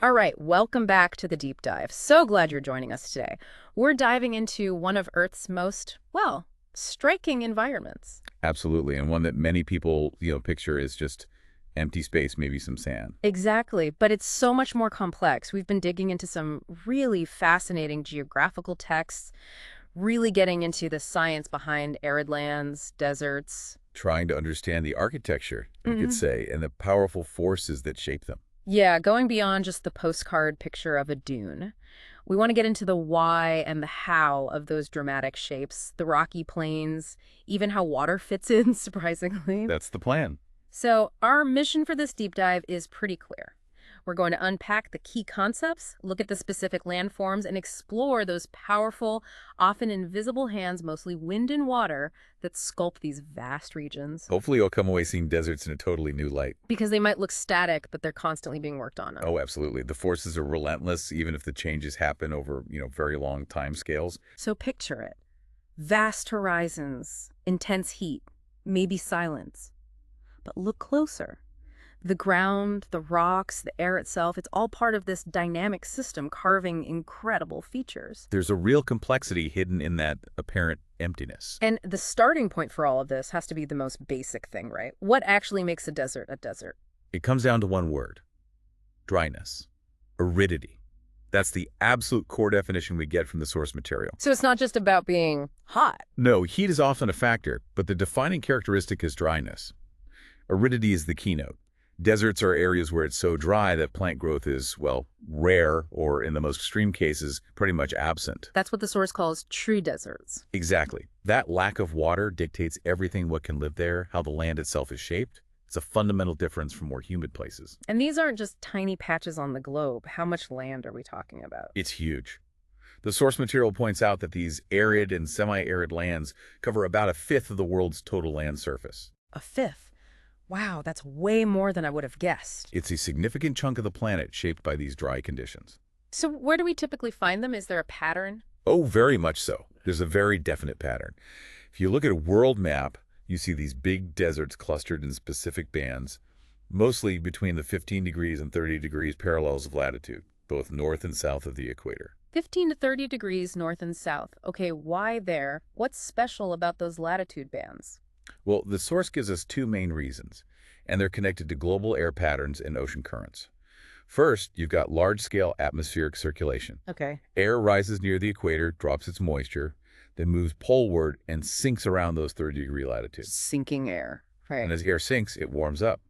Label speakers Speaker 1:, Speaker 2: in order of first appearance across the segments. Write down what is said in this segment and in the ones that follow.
Speaker 1: All right, welcome back to the deep dive. So glad you're joining us today. We're diving into one of Earth's most, well, striking environments.
Speaker 2: Absolutely, and one that many people, picture is just empty space, maybe some sand.
Speaker 1: Exactly, but it's so much more complex. We've been digging into some really fascinating geographical texts, really getting into the science behind arid lands, deserts.
Speaker 2: Trying to understand the architecture, you could
Speaker 1: hmm
Speaker 2: say, and the powerful forces that shape them.
Speaker 1: Yeah, going beyond just the postcard picture of a dune. We want to get into the why and the how of those dramatic shapes, the rocky plains, even how water fits in, surprisingly.
Speaker 2: That's the plan.
Speaker 1: So, our mission for this deep dive is pretty clear. We're going to unpack the key concepts, look at the specific landforms, and explore those powerful, often invisible hands, mostly wind and water, that sculpt these vast regions.
Speaker 2: Hopefully you'll come away seeing deserts in a totally new light.
Speaker 1: Because they might look static, but they're constantly being worked on.
Speaker 2: Oh, absolutely. The forces are relentless, even if the changes happen over, very long time scales.
Speaker 1: So picture it. Vast horizons, intense heat, maybe silence. But look closer. The ground, the rocks, the air itself, it's all part of this dynamic system carving incredible features.
Speaker 2: There's a real complexity hidden in that apparent emptiness.
Speaker 1: And the starting point for all of this has to be the most basic thing, right? What actually makes a desert a desert?
Speaker 2: It comes down to one word: dryness, aridity. That's the absolute core definition we get from the source material.
Speaker 1: So it's not just about being hot.
Speaker 2: No, heat is often a factor, but the defining characteristic is dryness. Aridity is the keynote. Deserts are areas where it's so dry that plant growth is, well, rare, or in the most extreme cases, pretty much absent.
Speaker 1: That's what the source calls true deserts.
Speaker 2: Exactly. That lack of water dictates everything what can live there, how the land itself is shaped. It's a fundamental difference from more humid places.
Speaker 1: And these aren't just tiny patches on the globe. How much land are we talking about?
Speaker 2: It's huge. The source material points out that these arid and semi-arid lands cover about a fifth of the world's total land surface.
Speaker 1: A fifth. Wow, that's way more than I would have guessed.
Speaker 2: It's a significant chunk of the planet shaped by these dry conditions.
Speaker 1: So where do we typically find them? Is there a pattern?
Speaker 2: Oh, very much so. There's a very definite pattern. If you look at a world map, you see these big deserts clustered in specific bands, mostly between the 15 degrees and 30 degrees parallels of latitude, both north and south of the equator.
Speaker 1: 15 to 30 degrees north and south. Okay, why there? What's special about those latitude bands?
Speaker 2: Well, the source gives us two main reasons, and they're connected to global air patterns and ocean currents. First, you've got large-scale atmospheric circulation.
Speaker 1: Okay.
Speaker 2: Air rises near the equator, drops its moisture, then moves poleward and sinks around those 30-degree latitudes.
Speaker 1: Sinking air.
Speaker 2: And
Speaker 1: Right.
Speaker 2: as air sinks, it warms up.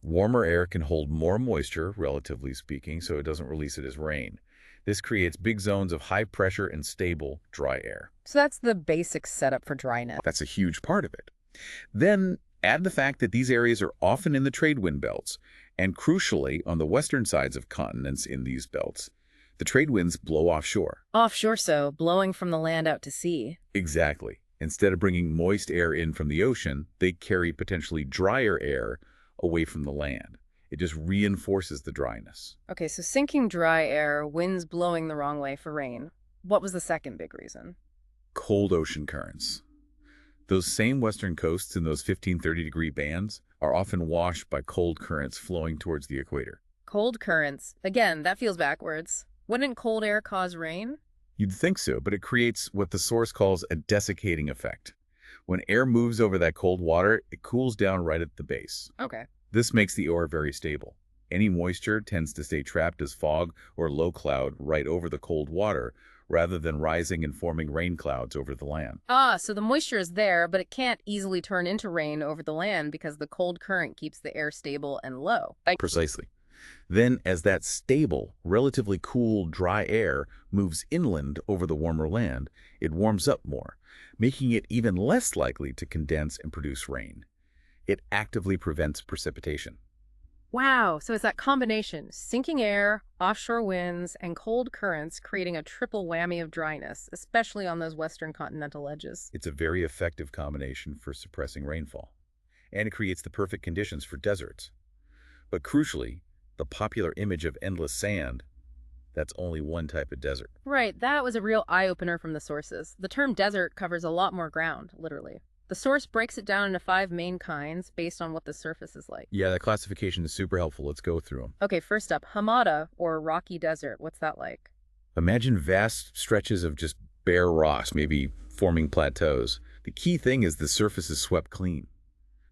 Speaker 2: Warmer air can hold more moisture, relatively speaking, so it doesn't release it as rain. This creates big zones of high pressure and stable, dry air.
Speaker 1: So that's the basic setup for dryness.
Speaker 2: That's a huge part of it. Then add the fact that these areas are often in the trade wind belts, and crucially, on the western sides of continents in these belts, the trade winds blow offshore.
Speaker 1: Offshore, so blowing from the land out to sea.
Speaker 2: Exactly. Instead of bringing moist air in from the ocean, they carry potentially drier air away from the land. It just reinforces the dryness.
Speaker 1: Okay, so sinking dry air, winds blowing the wrong way for rain. What was the second big reason?
Speaker 2: Cold ocean currents. Those same western coasts in those 15-30-degree bands are often washed by cold currents flowing towards the equator.
Speaker 1: Cold currents. Again, that feels backwards. Wouldn't cold air cause rain?
Speaker 2: You'd think so, but it creates what the source calls a desiccating effect. When air moves over that cold water, it cools down right at the base.
Speaker 1: Okay.
Speaker 2: This makes the air very stable. Any moisture tends to stay trapped as fog or low cloud right over the cold water, rather than rising and forming rain clouds over the land.
Speaker 1: Ah, so the moisture is there, but it can't easily turn into rain over the land because the cold current keeps the air stable and low.
Speaker 2: Precisely. Then, as that stable, relatively cool, dry air moves inland over the warmer land, it warms up more, making it even less likely to condense and produce rain. It actively prevents precipitation.
Speaker 1: Wow, so it's that combination, sinking air, offshore winds, and cold currents creating a triple whammy of dryness, especially on those western continental edges.
Speaker 2: It's a very effective combination for suppressing rainfall, and it creates the perfect conditions for deserts. But crucially, the popular image of endless sand, that's only one type of desert.
Speaker 1: Right, that was a real eye-opener from the sources. The term desert covers a lot more ground, literally. The source breaks it down into 5 main kinds based on what the surface is like.
Speaker 2: Yeah, that classification is super helpful. Let's go through them.
Speaker 1: Okay, first up, hamada, or rocky desert. What's that like?
Speaker 2: Imagine vast stretches of just bare rocks, maybe forming plateaus. The key thing is the surface is swept clean.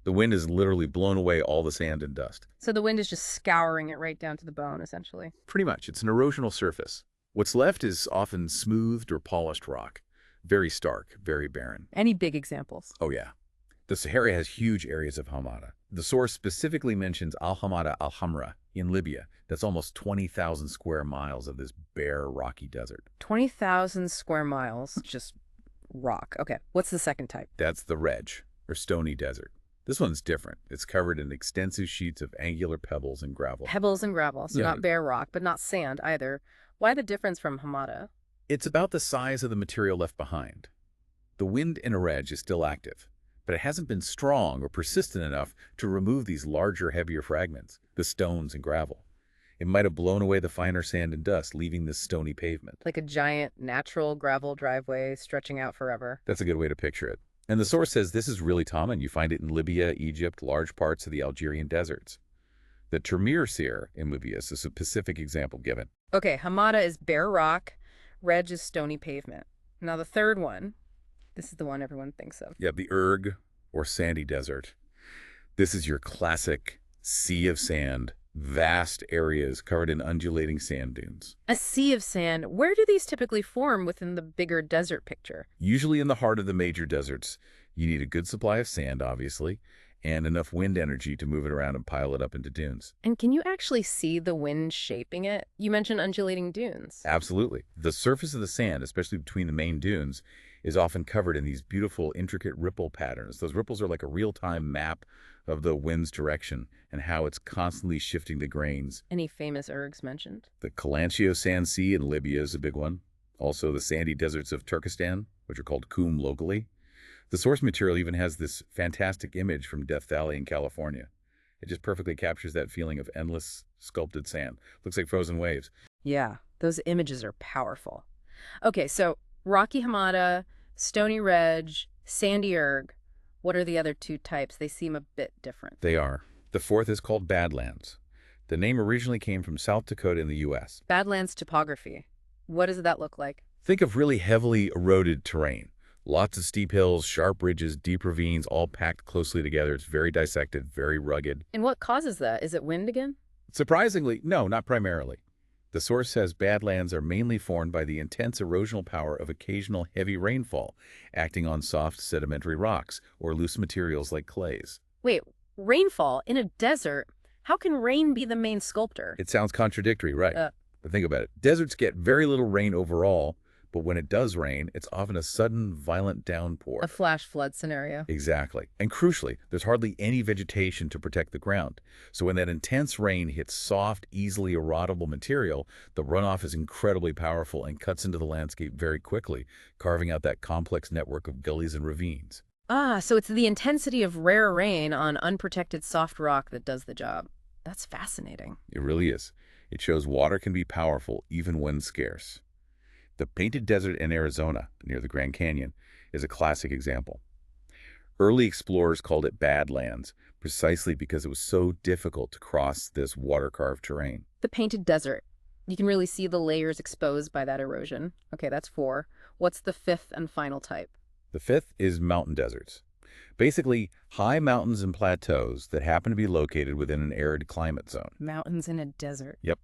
Speaker 2: The wind has literally blown away all the sand and dust.
Speaker 1: So the wind is just scouring it right down to the bone, essentially.
Speaker 2: Pretty much. It's an erosional surface. What's left is often smoothed or polished rock. Very stark, very barren.
Speaker 1: Any big examples?
Speaker 2: Oh, yeah. The Sahara has huge areas of hamada. The source specifically mentions Al-Hamada al-Hamra in Libya. That's almost 20,000 square miles of this bare, rocky desert.
Speaker 1: 20,000 square miles, just rock. Okay, what's the second type?
Speaker 2: That's the Reg, or stony desert. This one's different. It's covered in extensive sheets of angular pebbles and gravel.
Speaker 1: Pebbles and gravel, so
Speaker 2: Yeah.
Speaker 1: not bare rock, but not sand either. Why the difference from hamada?
Speaker 2: It's about the size of the material left behind. The wind in a Reg is still active, but it hasn't been strong or persistent enough to remove these larger, heavier fragments, the stones and gravel. It might have blown away the finer sand and dust, leaving this stony pavement.
Speaker 1: Like a giant natural gravel driveway stretching out forever.
Speaker 2: That's a good way to picture it. And the source says this is really common. You find it in Libya, Egypt, large parts of the Algerian deserts. The Termeer in Libya is a specific example given.
Speaker 1: Okay, hamada is bare rock, Reg is stony pavement. Now the third one, this is the one everyone thinks of.
Speaker 2: Yeah, the Erg, or sandy desert. This is your classic sea of sand, vast areas covered in undulating sand dunes.
Speaker 1: A sea of sand. Where do these typically form within the bigger desert picture?
Speaker 2: Usually in the heart of the major deserts, you need a good supply of sand, obviously, and enough wind energy to move it around and pile it up into dunes.
Speaker 1: And can you actually see the wind shaping it? You mentioned undulating dunes.
Speaker 2: Absolutely. The surface of the sand, especially between the main dunes, is often covered in these beautiful, intricate ripple patterns. Those ripples are like a real-time map of the wind's direction and how it's constantly shifting the grains.
Speaker 1: Any famous ergs mentioned?
Speaker 2: The Kalanchio Sand Sea in Libya is a big one. Also, the sandy deserts of Turkestan, which are called Kum locally. The source material even has this fantastic image from Death Valley in California. It just perfectly captures that feeling of endless, sculpted sand. Looks like frozen waves.
Speaker 1: Yeah, those images are powerful. Okay, so rocky hamada, stony reg, sandy erg. What are the other 2 types? They seem a bit different.
Speaker 2: They are. The fourth is called Badlands. The name originally came from South Dakota in the U.S.
Speaker 1: Badlands topography. What does that look like?
Speaker 2: Think of really heavily eroded terrain. Lots of steep hills, sharp ridges, deep ravines, all packed closely together. It's very dissected, very rugged.
Speaker 1: And what causes that? Is it wind again?
Speaker 2: Surprisingly, no, not primarily. The source says badlands are mainly formed by the intense erosional power of occasional heavy rainfall, acting on soft sedimentary rocks or loose materials like clays.
Speaker 1: Wait, rainfall in a desert? How can rain be the main sculptor?
Speaker 2: It sounds contradictory, right? But think about it. Deserts get very little rain overall, but when it does rain, it's often a sudden, violent downpour.
Speaker 1: A flash flood scenario.
Speaker 2: Exactly. And crucially, there's hardly any vegetation to protect the ground. So when that intense rain hits soft, easily erodible material, the runoff is incredibly powerful and cuts into the landscape very quickly, carving out that complex network of gullies and ravines.
Speaker 1: Ah, so it's the intensity of rare rain on unprotected soft rock that does the job. That's fascinating.
Speaker 2: It really is. It shows water can be powerful even when scarce. The Painted Desert in Arizona, near the Grand Canyon, is a classic example. Early explorers called it Badlands, precisely because it was so difficult to cross this water-carved terrain.
Speaker 1: The Painted Desert. You can really see the layers exposed by that erosion. Okay, that's 4. What's the 5th and final type?
Speaker 2: The 5th is mountain deserts. Basically, high mountains and plateaus that happen to be located within an arid climate zone.
Speaker 1: Mountains in a desert.
Speaker 2: Yep.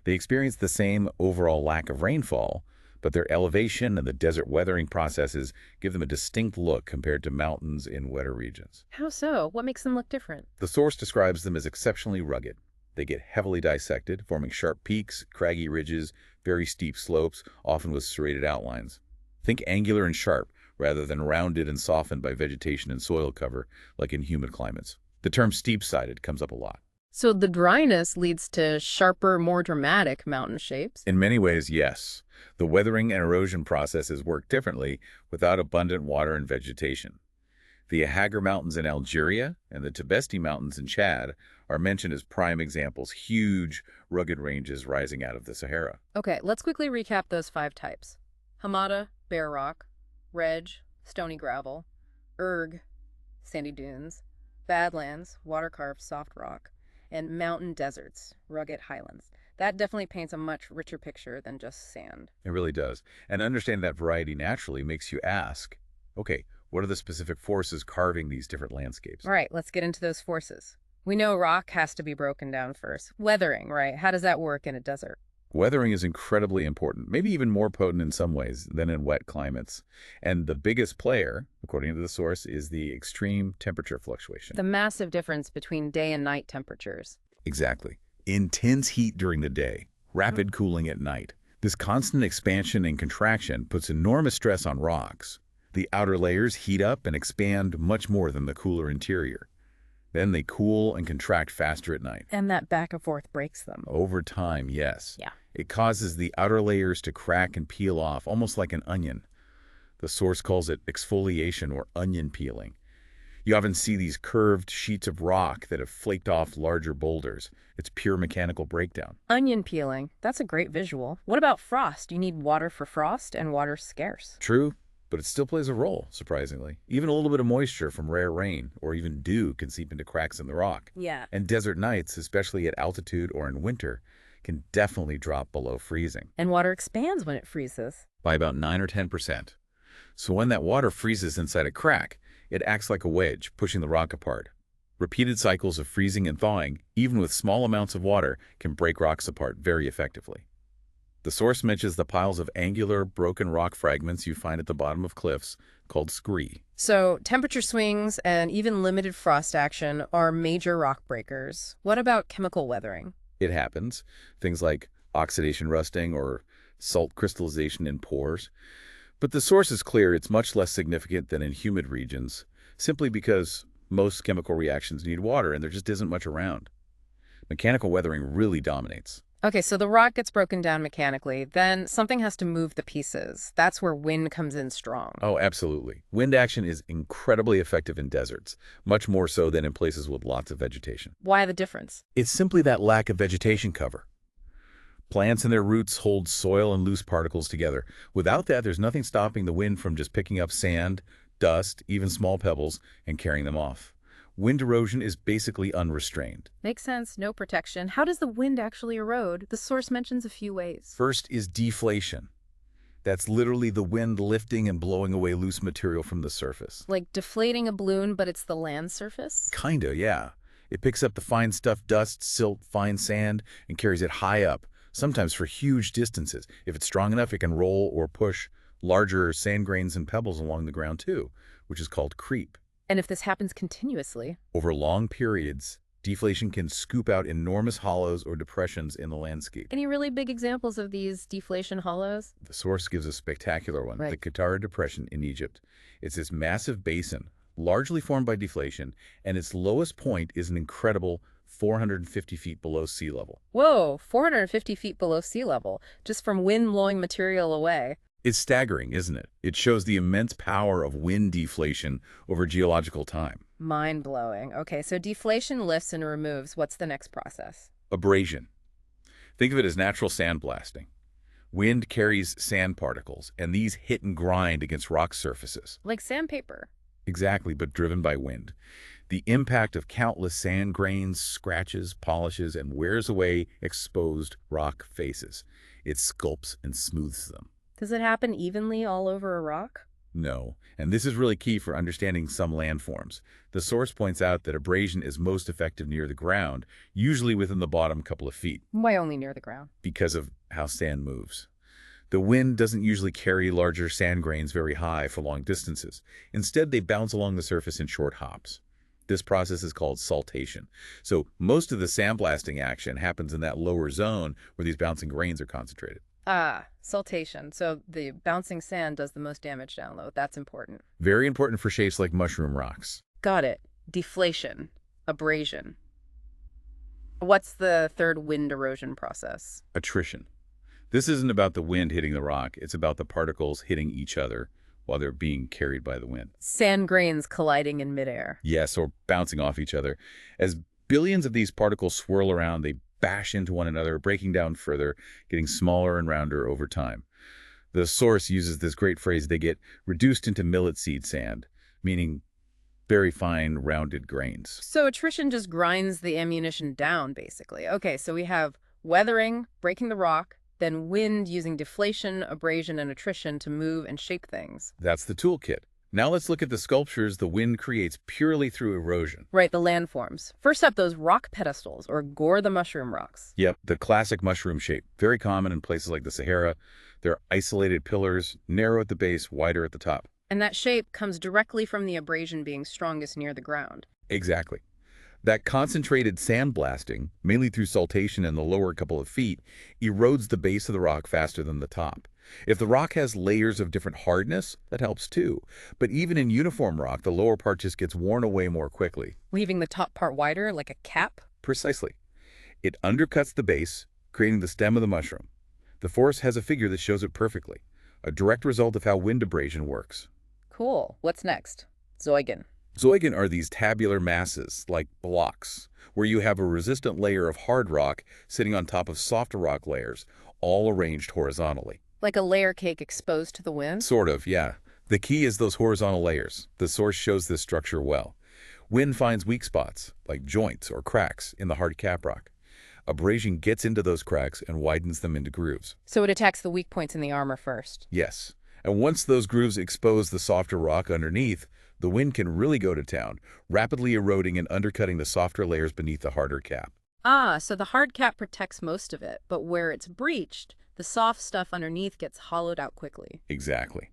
Speaker 2: They experience the same overall lack of rainfall, but their elevation and the desert weathering processes give them a distinct look compared to mountains in wetter regions.
Speaker 1: How so? What makes them look different?
Speaker 2: The source describes them as exceptionally rugged. They get heavily dissected, forming sharp peaks, craggy ridges, very steep slopes, often with serrated outlines. Think angular and sharp, rather than rounded and softened by vegetation and soil cover, like in humid climates. The term steep-sided comes up a lot.
Speaker 1: So the dryness leads to sharper, more dramatic mountain shapes?
Speaker 2: In many ways, yes. The weathering and erosion processes work differently without abundant water and vegetation. The Ahagar Mountains in Algeria and the Tibesti Mountains in Chad are mentioned as prime examples, huge, rugged ranges rising out of the Sahara.
Speaker 1: Okay, let's quickly recap those 5 types. Hamada, bare rock. Reg, stony gravel. Erg, sandy dunes, badlands, water-carved soft rock, and mountain deserts, rugged highlands. That definitely paints a much richer picture than just sand.
Speaker 2: It really does. And understanding that variety naturally makes you ask, okay, what are the specific forces carving these different landscapes?
Speaker 1: All right, let's get into those forces. We know rock has to be broken down first. Weathering, right? How does that work in a desert?
Speaker 2: Weathering is incredibly important, maybe even more potent in some ways than in wet climates. And the biggest player, according to the source, is the extreme temperature fluctuation.
Speaker 1: The massive difference between day and night temperatures.
Speaker 2: Exactly. Intense heat during the day, rapid cooling at night. This constant expansion and contraction puts enormous stress on rocks. The outer layers heat up and expand much more than the cooler interior. Then they cool and contract faster at night.
Speaker 1: And that back and forth breaks them.
Speaker 2: Over time, yes.
Speaker 1: Yeah.
Speaker 2: It causes the outer layers to crack and peel off, almost like an onion. The source calls it exfoliation or onion peeling. You often see these curved sheets of rock that have flaked off larger boulders. It's pure mechanical breakdown.
Speaker 1: Onion peeling. That's a great visual. What about frost? You need water for frost, and water's scarce.
Speaker 2: True, but it still plays a role, surprisingly. Even a little bit of moisture from rare rain or even dew can seep into cracks in the rock.
Speaker 1: Yeah.
Speaker 2: And desert nights, especially at altitude or in winter, can definitely drop below freezing
Speaker 1: And water expands when it freezes.
Speaker 2: by about 9 or 10%. So when that water freezes inside a crack, it acts like a wedge, pushing the rock apart. Repeated cycles of freezing and thawing, even with small amounts of water, can break rocks apart very effectively. The source mentions the piles of angular, broken rock fragments you find at the bottom of cliffs, called scree.
Speaker 1: So temperature swings and even limited frost action are major rock breakers. What about chemical weathering?
Speaker 2: It happens. Things like oxidation rusting or salt crystallization in pores. But the source is clear it's much less significant than in humid regions, simply because most chemical reactions need water and there just isn't much around. Mechanical weathering really dominates.
Speaker 1: Okay, so the rock gets broken down mechanically, then something has to move the pieces. That's where wind comes in strong.
Speaker 2: Oh, absolutely. Wind action is incredibly effective in deserts, much more so than in places with lots of vegetation.
Speaker 1: Why the difference?
Speaker 2: It's simply that lack of vegetation cover. Plants and their roots hold soil and loose particles together. Without that, there's nothing stopping the wind from just picking up sand, dust, even small pebbles, and carrying them off. Wind erosion is basically unrestrained.
Speaker 1: Makes sense, no protection. How does the wind actually erode? The source mentions a few ways.
Speaker 2: First is deflation. That's literally the wind lifting and blowing away loose material from the surface.
Speaker 1: Like deflating a balloon, but it's the land surface?
Speaker 2: Kinda, yeah. It picks up the fine stuff, dust, silt, fine sand, and carries it high up, sometimes for huge distances. If it's strong enough, it can roll or push larger sand grains and pebbles along the ground too, which is called creep.
Speaker 1: And if this happens continuously?
Speaker 2: Over long periods, deflation can scoop out enormous hollows or depressions in the landscape.
Speaker 1: Any really big examples of these deflation hollows?
Speaker 2: The source gives a spectacular one,
Speaker 1: Right.
Speaker 2: the Qattara Depression in Egypt. It's this massive basin, largely formed by deflation, and its lowest point is an incredible 450 feet below sea level.
Speaker 1: Whoa, 450 feet below sea level, just from wind blowing material away.
Speaker 2: It's staggering, isn't it? It shows the immense power of wind deflation over geological time.
Speaker 1: Mind-blowing. Okay, so deflation lifts and removes. What's the next process?
Speaker 2: Abrasion. Think of it as natural sandblasting. Wind carries sand particles, and these hit and grind against rock surfaces.
Speaker 1: Like sandpaper.
Speaker 2: Exactly, but driven by wind. The impact of countless sand grains scratches, polishes, and wears away exposed rock faces. It sculpts and smooths them.
Speaker 1: Does it happen evenly all over a rock?
Speaker 2: No, and this is really key for understanding some landforms. The source points out that abrasion is most effective near the ground, usually within the bottom couple of feet,
Speaker 1: Why only near the ground?
Speaker 2: because of how sand moves. The wind doesn't usually carry larger sand grains very high for long distances. Instead, they bounce along the surface in short hops. This process is called saltation. So most of the sandblasting action happens in that lower zone where these bouncing grains are concentrated.
Speaker 1: Ah, saltation. So the bouncing sand does the most damage down low. That's important.
Speaker 2: Very important for shapes like mushroom rocks.
Speaker 1: Got it. Deflation. Abrasion. What's the third wind erosion process?
Speaker 2: Attrition. This isn't about the wind hitting the rock. It's about the particles hitting each other while they're being carried by the wind.
Speaker 1: Sand grains colliding in midair.
Speaker 2: Yes, or bouncing off each other. As billions of these particles swirl around, they bash into one another, breaking down further, getting smaller and rounder over time. The source uses this great phrase, they get reduced into millet seed sand, meaning very fine, rounded grains.
Speaker 1: So attrition just grinds the ammunition down, basically. Okay, so we have weathering, breaking the rock, then wind using deflation, abrasion, and attrition to move and shape things.
Speaker 2: That's the toolkit. Now let's look at the sculptures the wind creates purely through erosion.
Speaker 1: Right, the landforms. First up, those rock pedestals, or gore the mushroom rocks.
Speaker 2: Yep, the classic mushroom shape, very common in places like the Sahara. They're isolated pillars, narrow at the base, wider at the top.
Speaker 1: And that shape comes directly from the abrasion being strongest near the ground.
Speaker 2: Exactly. That concentrated sandblasting, mainly through saltation in the lower couple of feet, erodes the base of the rock faster than the top. If the rock has layers of different hardness, that helps too. But even in uniform rock, the lower part just gets worn away more quickly.
Speaker 1: Leaving the top part wider, like a cap?
Speaker 2: Precisely. It undercuts the base, creating the stem of the mushroom. The forest has a figure that shows it perfectly, a direct result of how wind abrasion works.
Speaker 1: Cool. What's next? Zeugen.
Speaker 2: Zeugen are these tabular masses, like blocks, where you have a resistant layer of hard rock sitting on top of softer rock layers, all arranged horizontally.
Speaker 1: Like a layer cake exposed to the wind?
Speaker 2: Sort of, yeah. The key is those horizontal layers. The source shows this structure well. Wind finds weak spots, like joints or cracks, in the hard caprock. Abrasion gets into those cracks and widens them into grooves.
Speaker 1: So it attacks the weak points in the armor first.
Speaker 2: Yes. And once those grooves expose the softer rock underneath, the wind can really go to town, rapidly eroding and undercutting the softer layers beneath the harder cap.
Speaker 1: Ah, so the hard cap protects most of it, but where it's breached, the soft stuff underneath gets hollowed out quickly.
Speaker 2: Exactly.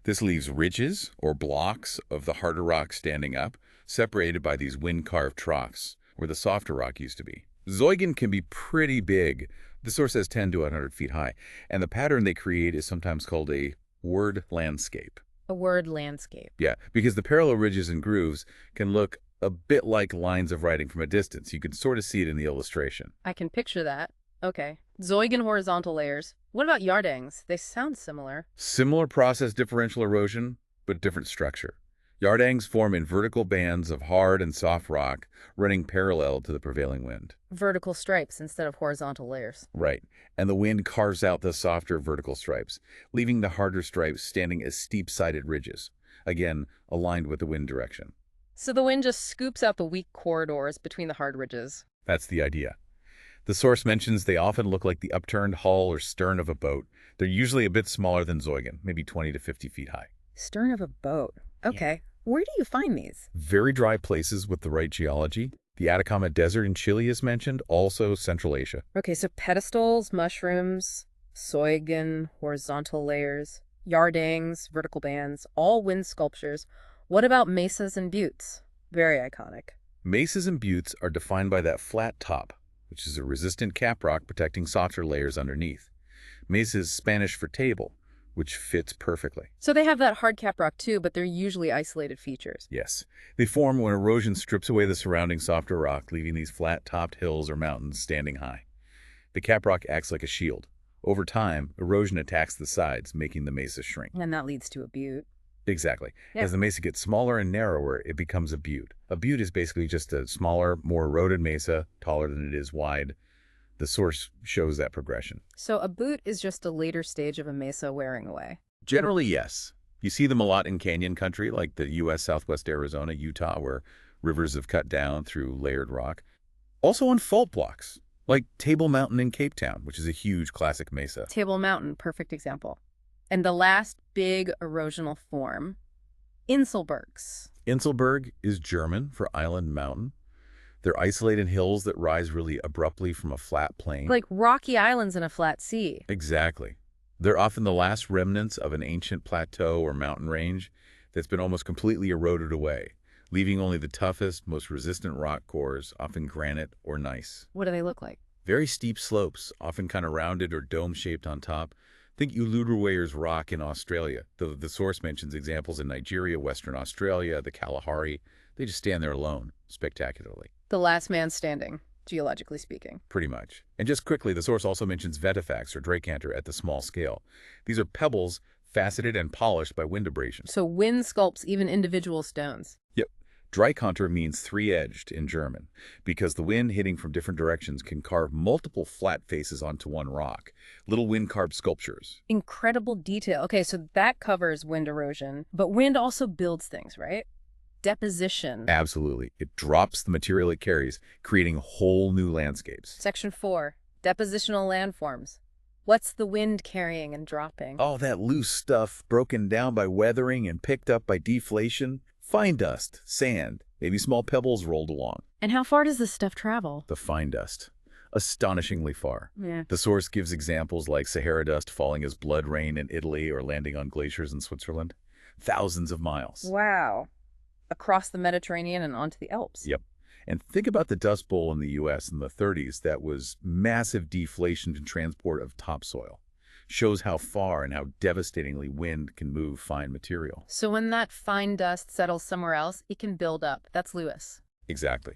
Speaker 2: This leaves ridges, or blocks, of the harder rock standing up, separated by these wind-carved troughs, where the softer rock used to be. Zeugen can be pretty big. The source says 10 to 100 feet high, and the pattern they create is sometimes called a word landscape.
Speaker 1: A word landscape.
Speaker 2: Yeah, because the parallel ridges and grooves can look a bit like lines of writing from a distance. You can sort of see it in the illustration.
Speaker 1: I can picture that. Okay. Zeugen horizontal layers. What about yardangs? They sound similar.
Speaker 2: Similar process differential erosion, but different structure. Yardangs form in vertical bands of hard and soft rock running parallel to the prevailing wind.
Speaker 1: Vertical stripes instead of horizontal layers.
Speaker 2: Right, and the wind carves out the softer vertical stripes, leaving the harder stripes standing as steep-sided ridges, again, aligned with the wind direction.
Speaker 1: So the wind just scoops out the weak corridors between the hard ridges.
Speaker 2: That's the idea. The source mentions they often look like the upturned hull or stern of a boat. They're usually a bit smaller than Zeugen, maybe 20 to 50 feet high.
Speaker 1: Stern of a boat. Okay. Where do you find these?
Speaker 2: Very dry places with the right geology. The Atacama Desert in Chile is mentioned, also Central Asia.
Speaker 1: Okay, so pedestals, mushrooms, Zeugen, horizontal layers, yardangs, vertical bands, all wind sculptures. What about mesas and buttes? Very iconic.
Speaker 2: Mesas and buttes are defined by that flat top, which is a resistant caprock protecting softer layers underneath. Mesa is Spanish for table, which fits perfectly.
Speaker 1: So they have that hard caprock too, but they're usually isolated features.
Speaker 2: Yes. They form when erosion strips away the surrounding softer rock, leaving these flat-topped hills or mountains standing high. The caprock acts like a shield. Over time, erosion attacks the sides, making the mesa shrink.
Speaker 1: And that leads to a butte.
Speaker 2: Exactly.
Speaker 1: Yeah.
Speaker 2: As the mesa gets smaller and narrower, it becomes a butte. A butte is basically just a smaller, more eroded mesa, taller than it is wide. The source shows that progression.
Speaker 1: So a butte is just a later stage of a mesa wearing away.
Speaker 2: Generally, yes. You see them a lot in canyon country, like the U.S. Southwest Arizona, Utah, where rivers have cut down through layered rock. Also on fault blocks, like Table Mountain in Cape Town, which is a huge classic mesa.
Speaker 1: Table Mountain, perfect example. And the last big erosional form, Inselbergs.
Speaker 2: Inselberg is German for island mountain. They're isolated hills that rise really abruptly from a flat plain.
Speaker 1: Like rocky islands in a flat sea.
Speaker 2: Exactly. They're often the last remnants of an ancient plateau or mountain range that's been almost completely eroded away, leaving only the toughest, most resistant rock cores, often granite or gneiss.
Speaker 1: What do they look like?
Speaker 2: Very steep slopes, often kind of rounded or dome-shaped on top. Think Uluruwayers Rock in Australia. The source mentions examples in Nigeria, Western Australia, the Kalahari. They just stand there alone, spectacularly.
Speaker 1: The last man standing, geologically speaking.
Speaker 2: Pretty much. And just quickly, the source also mentions Vetifax or Dracanter at the small scale. These are pebbles faceted and polished by wind abrasion.
Speaker 1: So wind sculpts even individual stones.
Speaker 2: Yep. Dreikanter means three-edged in German, because the wind hitting from different directions can carve multiple flat faces onto one rock. Little wind-carved sculptures.
Speaker 1: Incredible detail. Okay, so that covers wind erosion, but wind also builds things, right? Deposition.
Speaker 2: Absolutely. It drops the material it carries, creating whole new landscapes.
Speaker 1: Section 4. Depositional landforms. What's the wind carrying and dropping?
Speaker 2: All that loose stuff broken down by weathering and picked up by deflation. Fine dust, sand, maybe small pebbles rolled along.
Speaker 1: And how far does this stuff travel?
Speaker 2: The fine dust. Astonishingly far.
Speaker 1: Yeah.
Speaker 2: The source gives examples like Sahara dust falling as blood rain in Italy or landing on glaciers in Switzerland. Thousands of miles.
Speaker 1: Wow. Across the Mediterranean and onto the Alps.
Speaker 2: Yep. And think about the Dust Bowl in the U.S. in the 30s. That was massive deflation and transport of topsoil. Shows how far and how devastatingly wind can move fine material.
Speaker 1: So when that fine dust settles somewhere else, it can build up. That's Lewis.
Speaker 2: Exactly.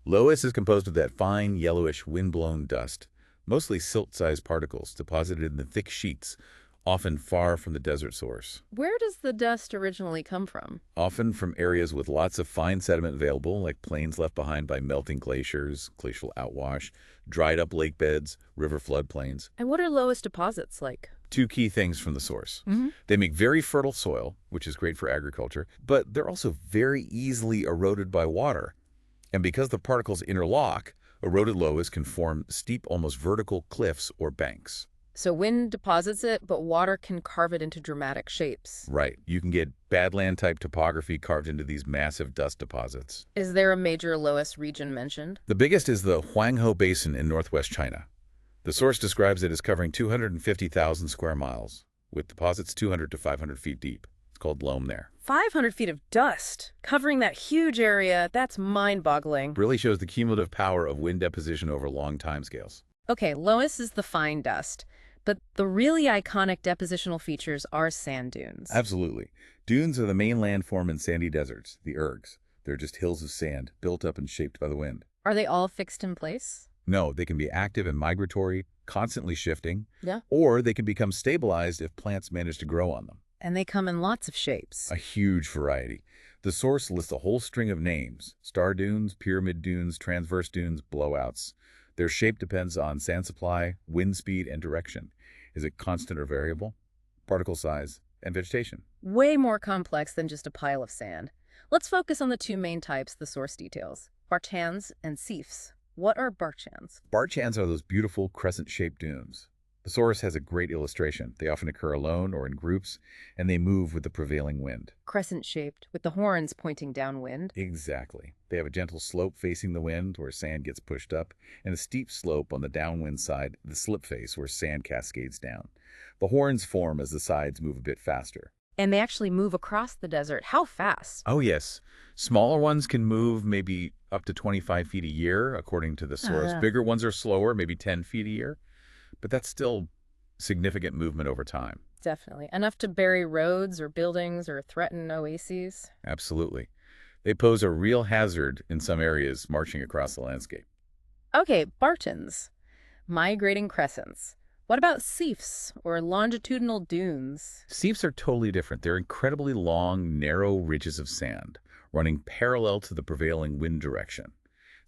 Speaker 2: Loess is composed of that fine, yellowish, wind-blown dust, mostly silt-sized particles deposited in the thick sheets, often far from the desert source.
Speaker 1: Where does the dust originally come from?
Speaker 2: Often from areas with lots of fine sediment available, like plains left behind by melting glaciers, glacial outwash, dried-up lake beds, river floodplains.
Speaker 1: And what are lowest deposits like?
Speaker 2: Two key things from the source. They make very fertile soil, which is great for agriculture, but they're also very easily eroded by water. And because the particles interlock, eroded loess can form steep, almost vertical cliffs or banks.
Speaker 1: So wind deposits it, but water can carve it into dramatic shapes.
Speaker 2: Right. You can get badland-type topography carved into these massive dust deposits.
Speaker 1: Is there a major lowest region mentioned?
Speaker 2: The biggest is the Huanghe Basin in northwest China. The source describes it as covering 250,000 square miles, with deposits 200 to 500 feet deep. It's called loam there.
Speaker 1: 500 feet of dust covering that huge area. That's mind-boggling.
Speaker 2: Really shows the cumulative power of wind deposition over long timescales.
Speaker 1: Okay, loess is the fine dust, but the really iconic depositional features are sand dunes.
Speaker 2: Absolutely. Dunes are the main landform in sandy deserts, the ergs. They're just hills of sand, built up and shaped by the wind.
Speaker 1: Are they all fixed in place?
Speaker 2: No, they can be active and migratory, constantly shifting,
Speaker 1: Yeah.
Speaker 2: or they can become stabilized if plants manage to grow on them.
Speaker 1: And they come in lots of shapes.
Speaker 2: A huge variety. The source lists a whole string of names: star dunes, pyramid dunes, transverse dunes, blowouts. Their shape depends on sand supply, wind speed, and direction. Is it constant or variable? Particle size, and vegetation.
Speaker 1: Way more complex than just a pile of sand. Let's focus on the two main types the source details: barchans and seifs. What are barchans?
Speaker 2: Barchans are those beautiful crescent-shaped dunes. The source has a great illustration. They often occur alone or in groups, and they move with the prevailing wind.
Speaker 1: Crescent-shaped, with the horns pointing downwind.
Speaker 2: Exactly. They have a gentle slope facing the wind where sand gets pushed up, and a steep slope on the downwind side, the slip face, where sand cascades down. The horns form as the sides move a bit faster.
Speaker 1: And they actually move across the desert. How fast?
Speaker 2: Oh, yes. Smaller ones can move maybe up to 25 feet a year, according to the source.
Speaker 1: Yeah.
Speaker 2: Bigger ones are slower, maybe 10 feet a year. But that's still significant movement over time.
Speaker 1: Definitely. Enough to bury roads or buildings or threaten oases.
Speaker 2: Absolutely. They pose a real hazard in some areas marching across the landscape.
Speaker 1: Okay, barchans. Migrating crescents. What about seifs, or longitudinal dunes?
Speaker 2: Seeps are totally different. They're incredibly long, narrow ridges of sand, running parallel to the prevailing wind direction.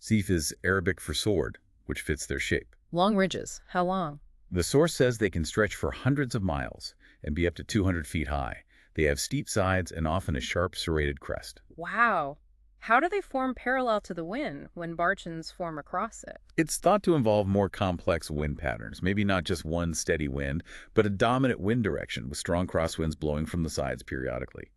Speaker 2: Seif is Arabic for sword, which fits their shape.
Speaker 1: Long ridges. How long?
Speaker 2: The source says they can stretch for hundreds of miles and be up to 200 feet high. They have steep sides and often a sharp serrated crest.
Speaker 1: Wow. How do they form parallel to the wind when barchans form across it?
Speaker 2: It's thought to involve more complex wind patterns, maybe not just one steady wind, but a dominant wind direction with strong crosswinds blowing from the sides periodically.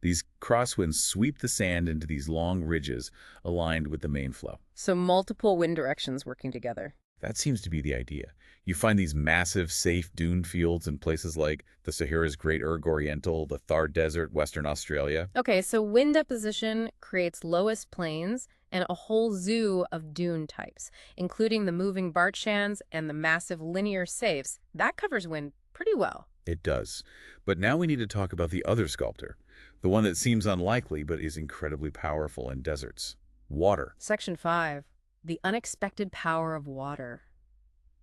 Speaker 2: These crosswinds sweep the sand into these long ridges aligned with the main flow.
Speaker 1: So multiple wind directions working together.
Speaker 2: That seems to be the idea. You find these massive, safe dune fields in places like the Sahara's Great Erg Oriental, the Thar Desert, Western Australia.
Speaker 1: Okay, so wind deposition creates lowest plains and a whole zoo of dune types, including the moving barchans and the massive linear seifs. That covers wind pretty well.
Speaker 2: It does. But now we need to talk about the other sculptor, the one that seems unlikely but is incredibly powerful in deserts: water.
Speaker 1: Section 5. The unexpected power of water.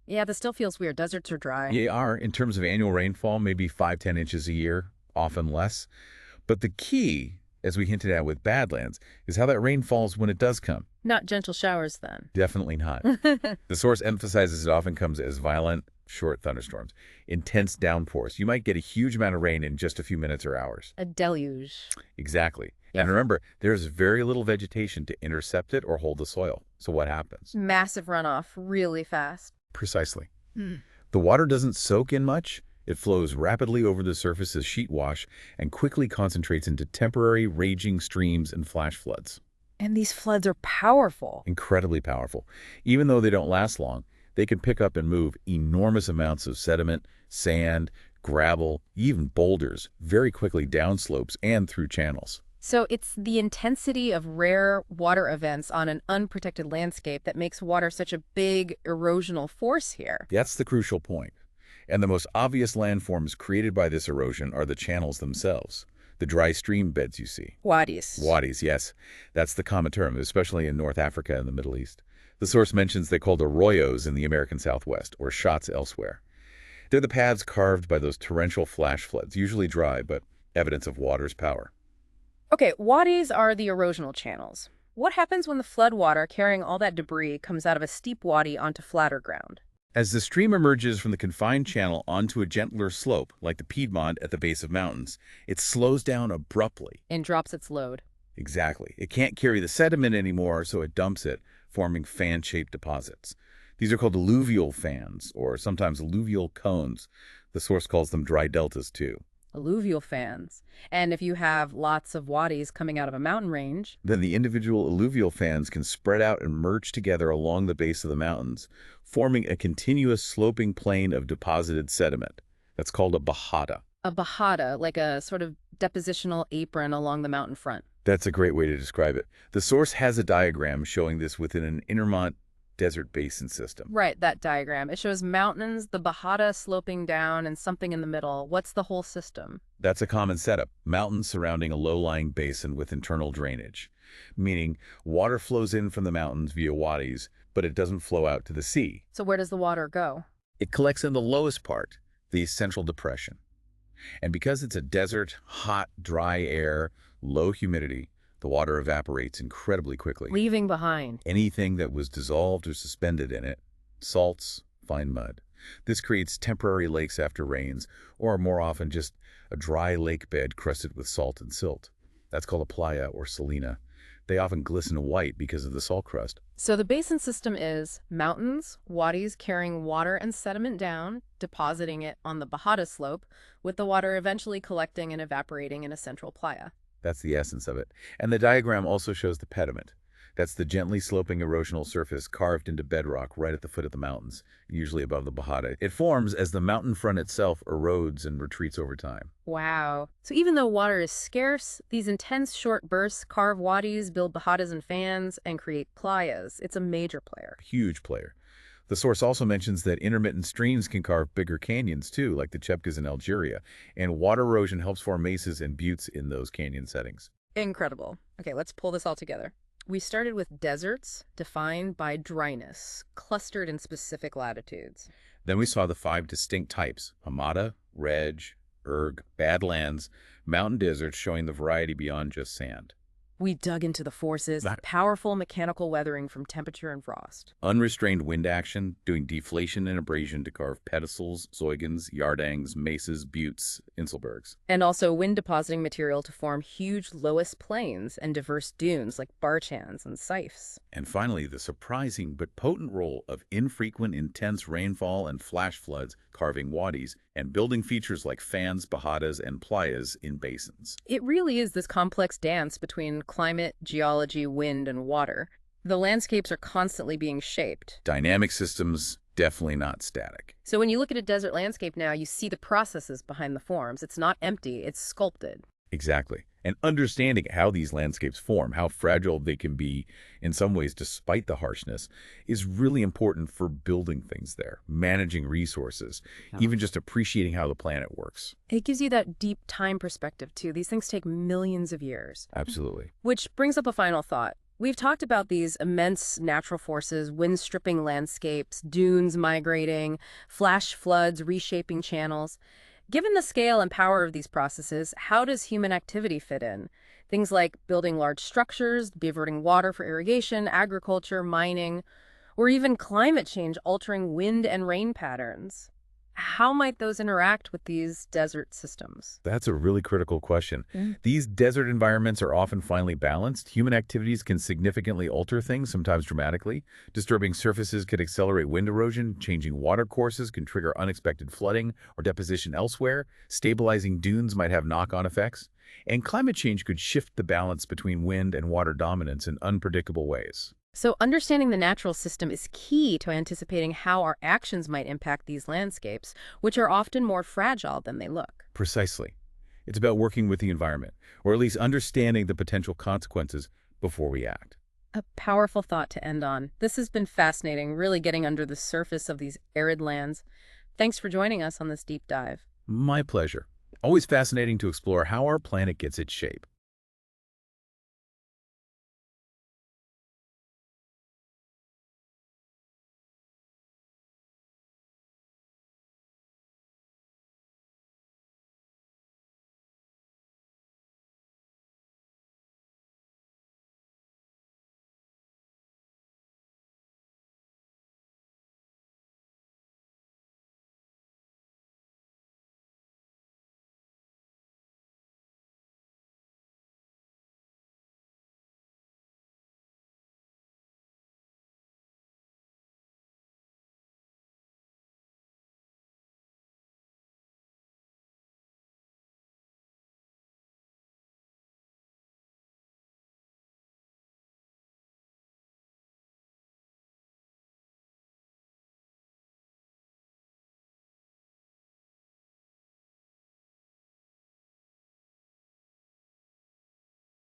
Speaker 1: Yeah, this still feels weird. Deserts are dry.
Speaker 2: They are, in terms of annual rainfall, maybe 5–10 inches a year, often less. But the key, as we hinted at with Badlands, is how that rain falls when it does come.
Speaker 1: Not gentle showers, then.
Speaker 2: Definitely not. The source emphasizes it often comes as violent, short thunderstorms, intense downpours. You might get a huge amount of rain in just a few minutes or hours.
Speaker 1: A deluge.
Speaker 2: Exactly. And
Speaker 1: Yeah.
Speaker 2: remember, there's very little vegetation to intercept it or hold the soil. So what happens?
Speaker 1: Massive runoff, really fast.
Speaker 2: Precisely.
Speaker 1: Mm.
Speaker 2: The water doesn't soak in much. It flows rapidly over the surface as sheet wash and quickly concentrates into temporary raging streams and flash floods.
Speaker 1: And these floods are powerful.
Speaker 2: Incredibly powerful. Even though they don't last long, they can pick up and move enormous amounts of sediment, sand, gravel, even boulders very quickly down slopes and through channels.
Speaker 1: So it's the intensity of rare water events on an unprotected landscape that makes water such a big erosional force here.
Speaker 2: That's the crucial point. And the most obvious landforms created by this erosion are the channels themselves, the dry stream beds you see.
Speaker 1: Wadis.
Speaker 2: Wadis, yes. That's the common term, especially in North Africa and the Middle East. The source mentions they're called arroyos in the American Southwest, or shots elsewhere. They're the paths carved by those torrential flash floods, usually dry, but evidence of water's power.
Speaker 1: Okay, wadis are the erosional channels. What happens when the flood water carrying all that debris comes out of a steep wadi onto flatter ground?
Speaker 2: As the stream emerges from the confined channel onto a gentler slope, like the Piedmont at the base of mountains, it slows down abruptly.
Speaker 1: And drops its load.
Speaker 2: Exactly. It can't carry the sediment anymore, so it dumps it, forming fan-shaped deposits. These are called alluvial fans, or sometimes alluvial cones. The source calls them dry deltas, too.
Speaker 1: Alluvial fans. And if you have lots of wadis coming out of a mountain range,
Speaker 2: Then the individual alluvial fans can spread out and merge together along the base of the mountains, forming a continuous sloping plain of deposited sediment. That's called a bahada.
Speaker 1: a bahada, like a sort of depositional apron along the mountain front.
Speaker 2: That's a great way to describe it. The source has a diagram showing this within an Intermont desert basin system.
Speaker 1: Right, that diagram. It shows mountains, the bahada sloping down, and something in the middle. What's the whole system?
Speaker 2: That's a common setup, mountains surrounding a low-lying basin with internal drainage, meaning water flows in from the mountains via wadis, but it doesn't flow out to the sea.
Speaker 1: So where does the water go?
Speaker 2: It collects in the lowest part, the central depression. And because it's a desert, hot, dry air, low humidity, the water evaporates incredibly quickly.
Speaker 1: Leaving behind.
Speaker 2: Anything that was dissolved or suspended in it, salts, fine mud. This creates temporary lakes after rains, or more often just a dry lake bed crusted with salt and silt. That's called a playa or salina. They often glisten white because of the salt crust.
Speaker 1: So the basin system is mountains, wadis carrying water and sediment down, depositing it on the bahada slope, with the water eventually collecting and evaporating in a central playa.
Speaker 2: That's the essence of it. And the diagram also shows the pediment. That's the gently sloping erosional surface carved into bedrock right at the foot of the mountains, usually above the bahada. It forms as the mountain front itself erodes and retreats over time.
Speaker 1: Wow. So even though water is scarce, these intense short bursts carve wadis, build bahadas and fans, and create playas. It's a major player.
Speaker 2: Huge player. The source also mentions that intermittent streams can carve bigger canyons too, like the Chebkas in Algeria, and water erosion helps form mesas and buttes in those canyon settings.
Speaker 1: Incredible. Okay, let's pull this all together. We started with deserts defined by dryness, clustered in specific latitudes.
Speaker 2: Then we saw the 5 distinct types: Hamada, Reg, Badlands, mountain deserts showing the variety beyond just sand.
Speaker 1: We dug into the forces, powerful mechanical weathering from temperature and frost.
Speaker 2: Unrestrained wind action, doing deflation and abrasion to carve pedestals, zoygens, yardangs, mesas, buttes, inselbergs.
Speaker 1: And also wind depositing material to form huge loess plains and diverse dunes like barchans and sipes.
Speaker 2: And finally, the surprising but potent role of infrequent, intense rainfall and flash floods carving wadis and building features like fans, bahadas, and playas in basins.
Speaker 1: It really is this complex dance between climate, geology, wind, and water. The landscapes are constantly being shaped.
Speaker 2: Dynamic systems, definitely not static.
Speaker 1: So when you look at a desert landscape now, you see the processes behind the forms. It's not empty, it's sculpted.
Speaker 2: Exactly. And understanding how these landscapes form, how fragile they can be in some ways despite the harshness, is really important for building things there, managing resources, even just appreciating how the planet works.
Speaker 1: It gives you that deep time perspective, too. These things take millions of years.
Speaker 2: Absolutely.
Speaker 1: Which brings up a final thought. We've talked about these immense natural forces, wind-stripping landscapes, dunes migrating, flash floods reshaping channels. Given the scale and power of these processes, how does human activity fit in? Things like building large structures, diverting water for irrigation, agriculture, mining, or even climate change altering wind and rain patterns. How might those interact with these desert systems?
Speaker 2: That's a really critical question. These desert environments are often finely balanced. Human activities can significantly alter things, sometimes dramatically. Disturbing surfaces could accelerate wind erosion, changing water courses can trigger unexpected flooding or deposition elsewhere. Stabilizing dunes might have knock-on effects. And climate change could shift the balance between wind and water dominance in unpredictable ways.
Speaker 1: So, understanding the natural system is key to anticipating how our actions might impact these landscapes, which are often more fragile than they look.
Speaker 2: Precisely. It's about working with the environment, or at least understanding the potential consequences before we act.
Speaker 1: A powerful thought to end on. This has been fascinating, really getting under the surface of these arid lands. Thanks for joining us on this deep dive.
Speaker 2: My pleasure. Always fascinating to explore how our planet gets its shape.